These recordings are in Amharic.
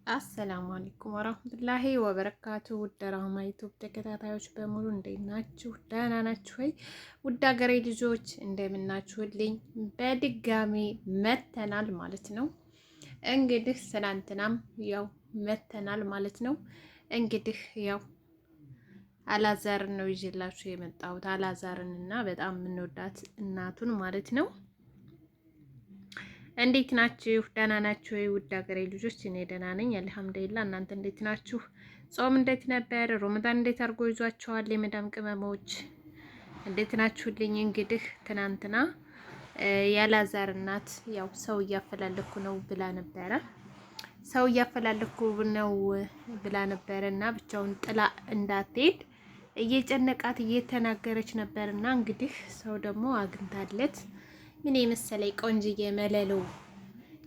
አሰላሙ አለይኩም ወራህመቱላሂ ወበረካቱ። ውድ ራህማ ዩቲዩብ ተከታታዮች በሙሉ እንዴት ናችሁ? ደህና ናችሁ ወይ? ውድ ሀገሬ ልጆች እንደምናችሁልኝ በድጋሚ መተናል ማለት ነው። እንግዲህ ትናንትናም ያው መተናል ማለት ነው። እንግዲህ ያው አላዛርን ነው ይዤላችሁ የመጣሁት አላዛርን እና በጣም የምንወዳት እናቱን ማለት ነው። እንዴት ናችሁ? ደህና ናችሁ ወይ? ውድ ሀገሬ ልጆች እኔ ደህና ነኝ አልሐምዱሊላህ። እናንተ እንዴት ናችሁ? ጾም እንዴት ነበር? ረመዳን እንዴት አድርጎ ይዟችኋል? የመዳም ቅመሞች እንዴት ናችሁልኝ? እንግዲህ ትናንትና የአላዛር እናት ያው ሰው እያፈላለኩ ነው ብላ ነበረ። ሰው እያፈላለኩ ነው ብላ ነበረ እና ብቻውን ጥላ እንዳትሄድ እየጨነቃት እየተናገረች ነበርና እንግዲህ ሰው ደግሞ አግኝታለት ምን የመሰለኝ ቆንጅዬ መለለው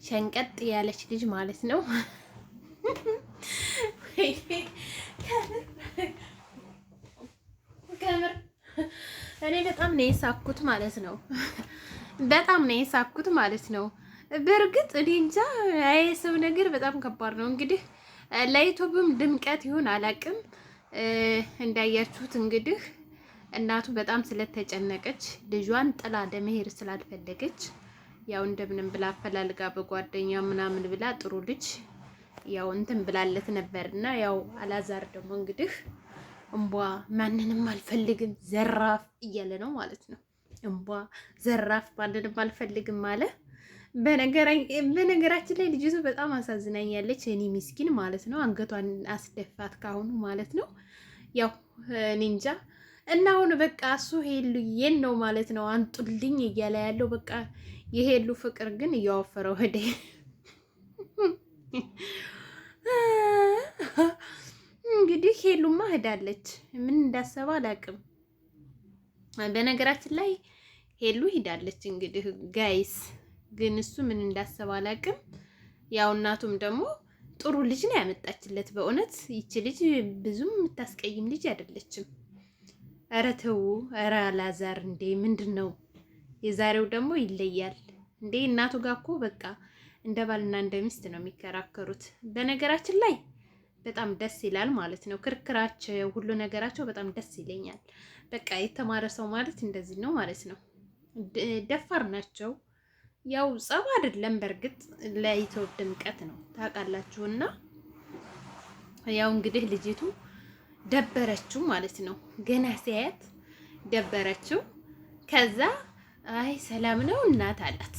ሸንቀጥ ያለች ልጅ ማለት ነው። ከምር እኔ በጣም ነው የሳኩት ማለት ነው። በጣም ነው የሳኩት ማለት ነው። በእርግጥ እኔ እንጃ የሰው ነገር በጣም ከባድ ነው። እንግዲህ ለዩቲዩብም ድምቀት ይሁን አላቅም እንዳያችሁት እንግዲህ እናቱ በጣም ስለተጨነቀች ልጇን ጥላ ለመሄድ ስላልፈለገች ያው እንደምንም ብላ አፈላልጋ በጓደኛ ምናምን ብላ ጥሩ ልጅ ያው እንትን ብላለት ነበርና ያው አላዛር ደግሞ እንግዲህ እምቧ ማንንም አልፈልግም ዘራፍ እያለ ነው ማለት ነው። እምቧ ዘራፍ ማንንም አልፈልግም አለ። በነገራችን ላይ ልጅቱ በጣም አሳዝናኛለች። እኔ ምስኪን ማለት ነው። አንገቷን አስደፋት ካሁኑ ማለት ነው። ያው እኔ እንጃ እና አሁን በቃ እሱ ሄሉዬን ነው ማለት ነው አንጡልኝ እያለ ያለው በቃ የሄሉ ፍቅር ግን እያወፈረው ሄደ። እንግዲህ ሄሉማ ሄዳለች። ምን እንዳሰበ አላውቅም። በነገራችን ላይ ሄሉ ሄዳለች እንግዲህ ጋይስ፣ ግን እሱ ምን እንዳሰበ አላውቅም። ያው እናቱም ደግሞ ጥሩ ልጅ ነው ያመጣችለት። በእውነት ይቺ ልጅ ብዙም የምታስቀይም ልጅ አይደለችም። ኧረ ተው፣ ኧረ አላዛር እንዴ ምንድን ነው? የዛሬው ደግሞ ይለያል እንዴ! እናቱ ጋር እኮ በቃ እንደ ባልና እንደ ሚስት ነው የሚከራከሩት። በነገራችን ላይ በጣም ደስ ይላል ማለት ነው። ክርክራቸው፣ ሁሉ ነገራቸው በጣም ደስ ይለኛል። በቃ የተማረ ሰው ማለት እንደዚህ ነው ማለት ነው። ደፋር ናቸው። ያው ጸብ አይደለም፣ በእርግጥ ለኢትዮጵያ ድምቀት ነው ታውቃላችሁና ያው እንግዲህ ልጅቱ ደበረችው ማለት ነው። ገና ሲያያት ደበረችው። ከዛ አይ ሰላም ነው እናት አላት።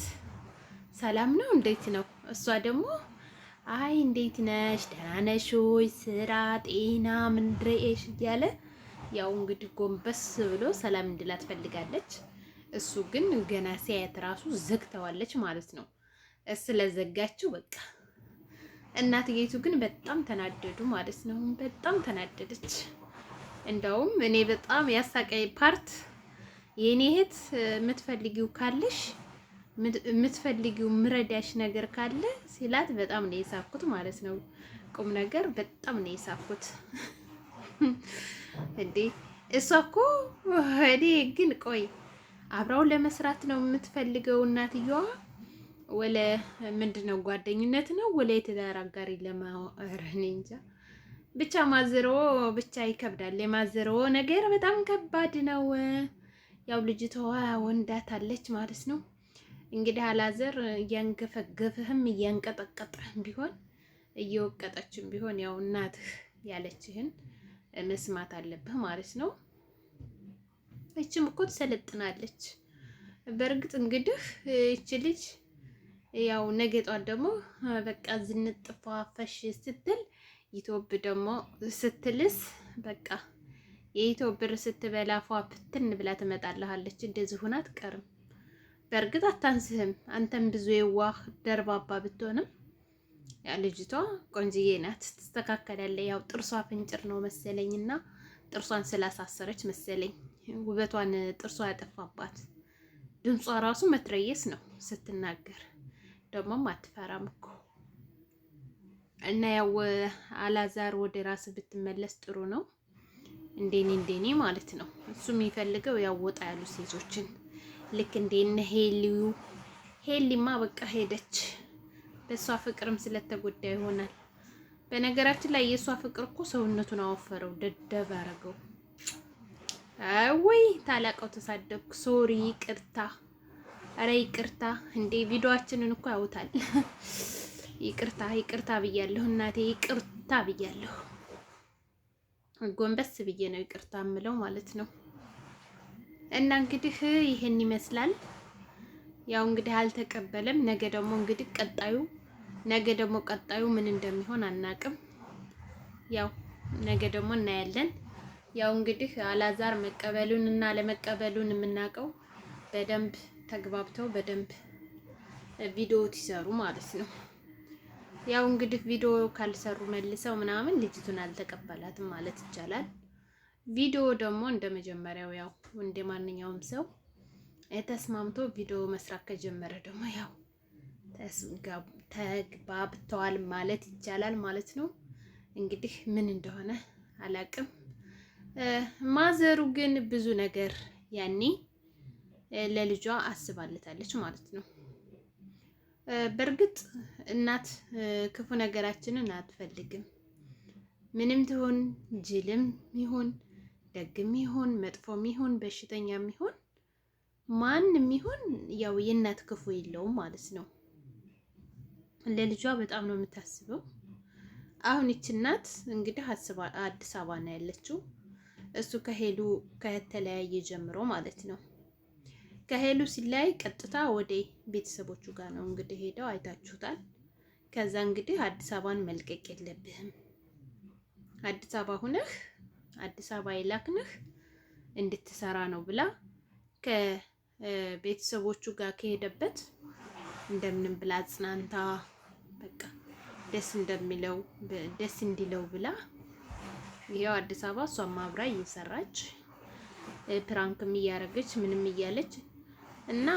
ሰላም ነው እንዴት ነው? እሷ ደግሞ አይ እንዴት ነሽ? ደህና ነሽ ወይ? ስራ፣ ጤና ምንድረሽ እያለ ያው እንግዲህ ጎንበስ ብሎ ሰላም እንድላት ፈልጋለች። እሱ ግን ገና ሲያያት ራሱ ዘግተዋለች ማለት ነው። ስለዘጋችው በቃ እናትዬቱ ግን በጣም ተናደዱ ማለት ነው። በጣም ተናደደች። እንደውም እኔ በጣም ያሳቀኝ ፓርት የኔ እህት የምትፈልጊው ካለሽ የምትፈልጊው ምረዳሽ ነገር ካለ ሲላት በጣም ነው የሳኩት ማለት ነው። ቁም ነገር በጣም ነው የሳኩት። እንዴ እሷ እኮ እኔ ግን ቆይ አብራው ለመስራት ነው የምትፈልገው እናትየዋ ወለ ምንድነው ጓደኝነት ነው ወለ የትዳር አጋሪ ለማወራን እንጃ። ብቻ ማዝሮ ብቻ ይከብዳል። የማዝሮ ነገር በጣም ከባድ ነው። ያው ልጅቷ ወንዳታለች ማለት ነው። እንግዲህ አላዘር እያንገፈገፈህም እያንቀጠቀጠህም ቢሆን እየወቀጠችም ቢሆን ያው እናትህ ያለችህን መስማት አለብህ ማለት ነው። እችም እኮ ትሰለጥናለች። በእርግጥ እንግዲህ እች ልጅ ያው ነገ ጧት ደግሞ በቃ ዝንጥፋ ፈሽ ስትል ኢትዮብ ደግሞ ስትልስ በቃ የኢትዮብ ብር ስትበላ ፏ ፍትን ብላ ትመጣልሃለች። እንደዚህ ሆና አትቀርም። በእርግጥ አታንስህም። አንተም ብዙ የዋህ ደርባባ ብትሆንም ያ ልጅቷ ቆንጅዬ ናት፣ ትስተካከላለች። ያው ጥርሷ ፍንጭር ነው መሰለኝና ጥርሷን ስላሳሰረች መሰለኝ ውበቷን ጥርሷ ያጠፋባት። ድምጿ ራሱ መትረየስ ነው ስትናገር፣ ደግሞም አትፈራም እኮ እና ያው አላዛር ወደ ራስ ብትመለስ ጥሩ ነው። እንደኔ ማለት ነው። እሱ የሚፈልገው ያው ወጣ ያሉ ሴቶችን ልክ እንደነ ሄሊማ በቃ ሄደች። በሷ ፍቅርም ስለተጎዳ ይሆናል በነገራችን ላይ የእሷ ፍቅር እኮ ሰውነቱን አወፈረው፣ ደደብ አደረገው። ወይ ታላቀው ተሳደብኩ። ሶሪ ይቅርታ። አረ ይቅርታ እንዴ ቪዲዮአችንን እኮ ያውታል። ይቅርታ ብያለሁ እናቴ፣ ይቅርታ ብያለሁ። ጎንበስ ብዬ ነው ይቅርታ የምለው ማለት ነው። እና እንግዲህ ይሄን ይመስላል። ያው እንግዲህ አልተቀበለም። ነገ ደግሞ ቀጣዩ ምን እንደሚሆን አናቅም። ያው ነገ ደግሞ እናያለን። ያው እንግዲህ አላዛር መቀበሉን እና ለመቀበሉን የምናውቀው በደንብ ተግባብተው በደንብ ቪዲዮ ሲሰሩ ማለት ነው። ያው እንግዲህ ቪዲዮ ካልሰሩ መልሰው ምናምን ልጅቱን አልተቀበላትም ማለት ይቻላል። ቪዲዮ ደግሞ እንደ መጀመሪያው ያው እንደ ማንኛውም ሰው ተስማምቶ ቪዲዮ መስራት ከጀመረ ደግሞ ያው ተግባብተዋል ማለት ይቻላል ማለት ነው። እንግዲህ ምን እንደሆነ አላቅም። ማዘሩ ግን ብዙ ነገር ያኔ ለልጇ አስባለታለች ማለት ነው። በእርግጥ እናት ክፉ ነገራችንን አትፈልግም። ምንም ትሁን ጅልም ይሁን ደግም ይሁን መጥፎም ይሁን በሽተኛም ይሁን ማንም ይሁን ያው የእናት ክፉ የለውም ማለት ነው። ለልጇ በጣም ነው የምታስበው። አሁን ይች እናት እንግዲህ አዲስ አበባ ነው ያለችው። እሱ ከሄሉ ከተለያየ ጀምሮ ማለት ነው። ከሄሉ ሲለያይ ቀጥታ ወደ ቤተሰቦቹ ጋር ነው እንግዲህ ሄደው አይታችሁታል። ከዛ እንግዲህ አዲስ አበባን መልቀቅ የለብህም፣ አዲስ አበባ ሁነህ አዲስ አበባ ይላክንህ እንድትሰራ ነው ብላ ከቤተሰቦቹ ጋር ከሄደበት እንደምንም ብላ አጽናንታ በቃ ደስ እንዲለው ብላ ይሄው አዲስ አበባ እሷም አብራ እየሰራች ፕራንክም እያረገች ምንም እያለች እና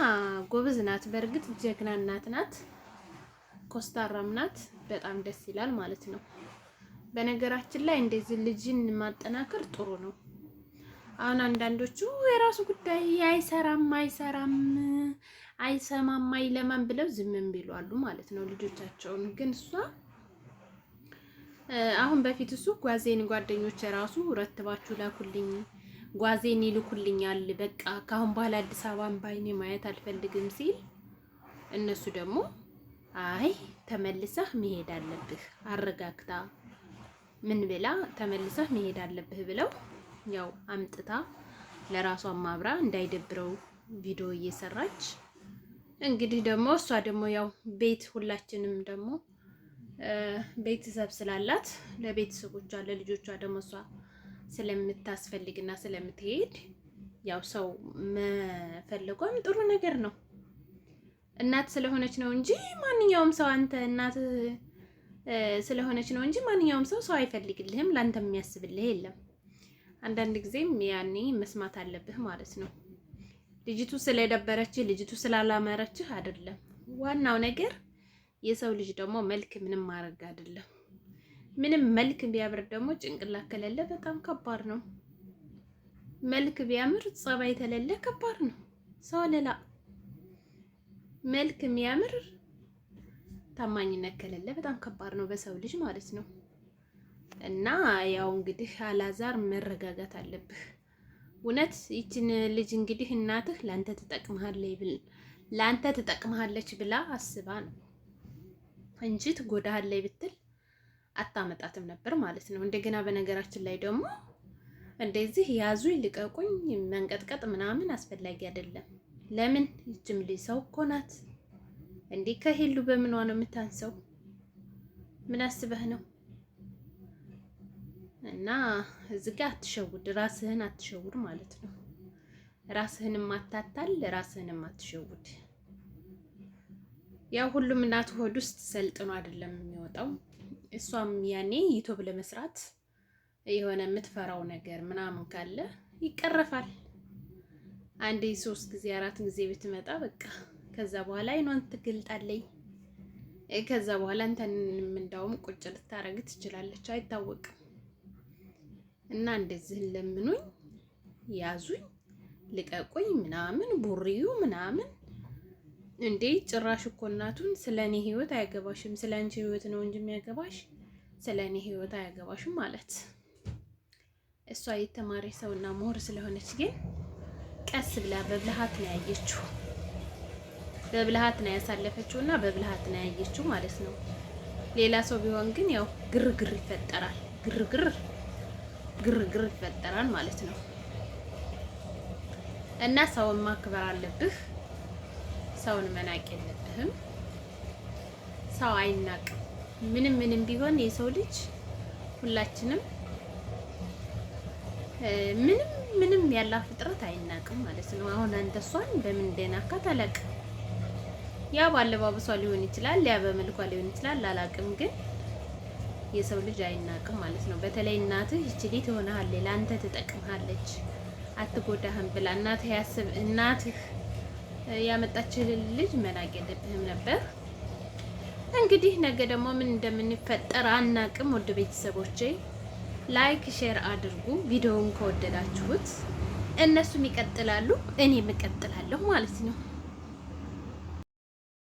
ጎበዝ ናት። በእርግጥ ጀግና እናት ናት፣ ኮስታራም ናት። በጣም ደስ ይላል ማለት ነው። በነገራችን ላይ እንደዚህ ልጅን ማጠናከር ጥሩ ነው። አሁን አንዳንዶቹ የራሱ ጉዳይ አይሰራም አይሰማም አይለማም ብለው ዝም ቢሉ ማለት ነው ልጆቻቸውን። ግን እሷ አሁን በፊት እሱ ጓዜን ጓደኞች ራሱ ረትባችሁ ላኩልኝ፣ ጓዜን ይልኩልኛል፣ በቃ ካሁን በኋላ አዲስ አበባን ባይኔ ማየት አልፈልግም ሲል እነሱ ደግሞ አይ ተመልሰህ መሄድ አለብህ አረጋግታ ምን ብላ ተመልሰህ መሄድ አለብህ ብለው ያው አምጥታ ለራሷ ማብራ እንዳይደብረው ቪዲዮ እየሰራች እንግዲህ ደግሞ እሷ ደግሞ ያው ቤት ሁላችንም ደግሞ ቤተሰብ ስላላት ለቤተሰቦቿ ለልጆቿ ደግሞ እሷ ስለምታስፈልግና ስለምትሄድ ያው ሰው መፈለጓም ጥሩ ነገር ነው። እናት ስለሆነች ነው እንጂ ማንኛውም ሰው አንተ እናት ስለሆነች ነው እንጂ ማንኛውም ሰው አይፈልግልህም፣ ላንተ የሚያስብልህ የለም። አንዳንድ ጊዜም ያኔ መስማት አለብህ ማለት ነው። ልጅቱ ስለደበረችህ ልጅቱ ስላላመረችህ አይደለም። ዋናው ነገር የሰው ልጅ ደግሞ መልክ ምንም ማድረግ አይደለም። ምንም መልክ ቢያምር ደግሞ ጭንቅላት ከሌለ በጣም ከባድ ነው። መልክ ቢያምር ጸባይ ከሌለ ከባድ ነው። ሰው ለላ መልክ የሚያምር ታማኝነት ከሌለ በጣም ከባድ ነው በሰው ልጅ ማለት ነው። እና ያው እንግዲህ አላዛር መረጋጋት አለብህ። እውነት ይችን ልጅ እንግዲህ እናትህ ላንተ ትጠቅምሃለች ብላ አስባ ነው እንጂ ትጎዳሃለች ብትል አታመጣትም ነበር ማለት ነው። እንደገና በነገራችን ላይ ደግሞ እንደዚህ ያዙኝ ልቀቁኝ መንቀጥቀጥ ምናምን አስፈላጊ አይደለም። ለምን ይችም ልጅ ሰው እኮ ናት እንዴ? ከሄሉ በምኗ ነው የምታንሰው? ምን አስበህ ነው? እና እዚህ ጋር አትሸውድ፣ ራስህን አትሸውድ ማለት ነው። ራስህንም አታታል፣ ራስህንም አትሸውድ። ያው ሁሉም እናት ሆድ ውስጥ ሰልጥኖ አይደለም የሚወጣው። እሷም ያኔ ዩቲዩብ ለመስራት የሆነ የምትፈራው ነገር ምናምን ካለ ይቀረፋል። አንዴ 3 ጊዜ 4 ጊዜ ብትመጣ በቃ ከዛ በኋላ አይኗን ትገልጣለች። ከዛ በኋላ አንተንም እንዳውም ቁጭ ልታረግ ትችላለች፣ አይታወቅም። እና እንደዚህ ለምኑኝ ያዙኝ ልቀቁኝ ምናምን ቡሪዩ ምናምን እንዴ! ጭራሽ እኮ እናቱን ስለኔ ህይወት አይገባሽም፣ ስለአንቺ ህይወት ነው እንጂ የሚያገባሽ ስለኔ ህይወት አያገባሽም ማለት። እሷ የተማረ ሰውና ምሁር ስለሆነች ግን ቀስ ብላ በብልሃት ነው ያየችው። በብልሃት ነው ያሳለፈችውና በብልሃት ነው ያየችው ማለት ነው። ሌላ ሰው ቢሆን ግን ያው ግርግር ይፈጠራል፣ ግርግር ይፈጠራል ማለት ነው። እና ሰውን ማክበር አለብህ። ሰውን መናቅ የለብህም። ሰው አይናቅም። ምንም ቢሆን የሰው ልጅ ሁላችንም ምንም ያላ ፍጥረት አይናቅም ማለት ነው። አሁን አንተ እሷን በምን እንደናካት አላውቅም። ያ ባለባበሷ ሊሆን ይችላል፣ ያ በመልኳ ሊሆን ይችላል፣ አላውቅም። ግን የሰው ልጅ አይናቅም ማለት ነው። በተለይ እናትህ ይችሊ ትሆናለች፣ ለአንተ ትጠቅምሃለች፣ አትጎዳህም ብላ እናትህ ያመጣችልን ልጅ መናቅ የለብህም ነበር። እንግዲህ ነገ ደግሞ ምን እንደምንፈጠር አናቅም። ውድ ቤተሰቦቼ ላይክ ሼር አድርጉ ቪዲዮውን ከወደዳችሁት። እነሱም ይቀጥላሉ፣ እኔም እቀጥላለሁ ማለት ነው።